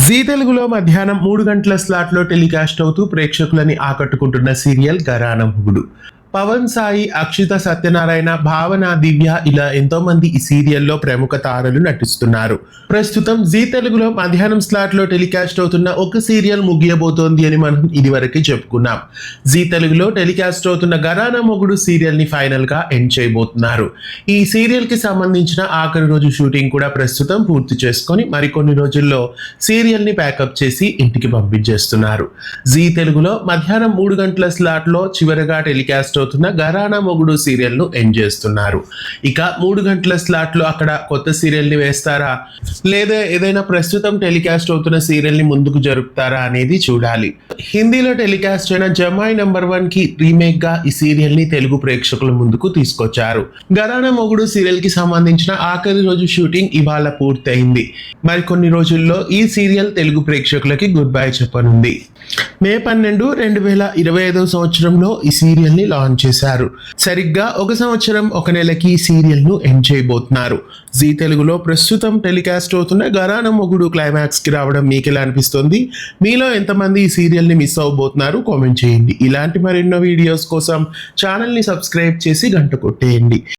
G తెలుగులో మధ్యాహ్నం 3 గంటల స్లాట్లో టెలికాస్ట్ అవుతూ ప్రేక్షకులని ఆకట్టుకుంటున్న సీరియల్ ఘరానా మొగుడు. పవన్ సాయి, అక్షిత సత్యనారాయణ, భావన, దివ్య ఇలా ఎంతో మంది ఈ సీరియల్లో ప్రముఖ తారలు నటిస్తున్నారు. ప్రస్తుతం జీ తెలుగులో మధ్యాహ్నం స్లాట్లో టెలికాస్ట్ అవుతున్న ఒక సీరియల్ ముగియబోతోంది అని మనం ఇదివరకు చెప్పుకున్నాం. జీ తెలుగులో టెలికాస్ట్ అవుతున్న ఘరానా మొగుడు సీరియల్ ని ఫైనల్ గా ఎండ్ చేయబోతున్నారు. ఈ సీరియల్ కి సంబంధించిన ఆఖరి రోజు షూటింగ్ కూడా ప్రస్తుతం పూర్తి చేసుకొని మరికొన్ని రోజుల్లో సీరియల్ ని ప్యాకప్ చేసి ఇంటికి పంపించేస్తున్నారు. జీ తెలుగులో మధ్యాహ్నం 3 గంటల స్లాట్ లో చివరగా టెలికాస్ట్ అవుతున్న ఘరానా మొగుడు సీరియల్ ను ఎండ్ చేస్తున్నారు. ఇక 3 గంటల స్లాట్ లో అక్కడ కొత్త సీరియల్ ని వేస్తారా లేదా ఏదైనా ప్రస్తుతం టెలికాస్ట్ అవుతున్న సీరియల్ ని ముందుకు జరుపుతారా అనేది చూడాలి. హిందీలో టెలికాస్ట్ అయిన జమాయి నంబర్ 1 కి రీమేక్ గా ఈ సీరియల్ ని తెలుగు ప్రేక్షకుల ముందుకు తీసుకొచ్చారు. ఘరానా మొగుడు సీరియల్ కి సంబంధించిన ఆఖరి రోజు షూటింగ్ ఇవాళ పూర్తయింది. మరికొన్ని రోజుల్లో ఈ సీరియల్ తెలుగు ప్రేక్షకులకి గుడ్ బై చెప్పనుంది. మే 12, 2025 సంవత్సరంలో ఈ సీరియల్ ని లాంచ్ చేశారు. సరిగ్గా 1 సంవత్సరం 1 నెలకి ఈ సీరియల్ ను ఎండ్ చేయబోతున్నారు. జీ తెలుగులో ప్రస్తుతం టెలికాస్ట్ అవుతున్న ఘరానా మొగుడు క్లైమాక్స్ కి రావడం మీకు ఎలా అనిపిస్తుంది? మీలో ఎంతమంది ఈ సీరియల్ ని మిస్ అవ్వబోతున్నారు కామెంట్ చేయండి. ఇలాంటి మరెన్నో వీడియోస్ కోసం ఛానల్ ని సబ్స్క్రైబ్ చేసి గంట కొట్టేయండి.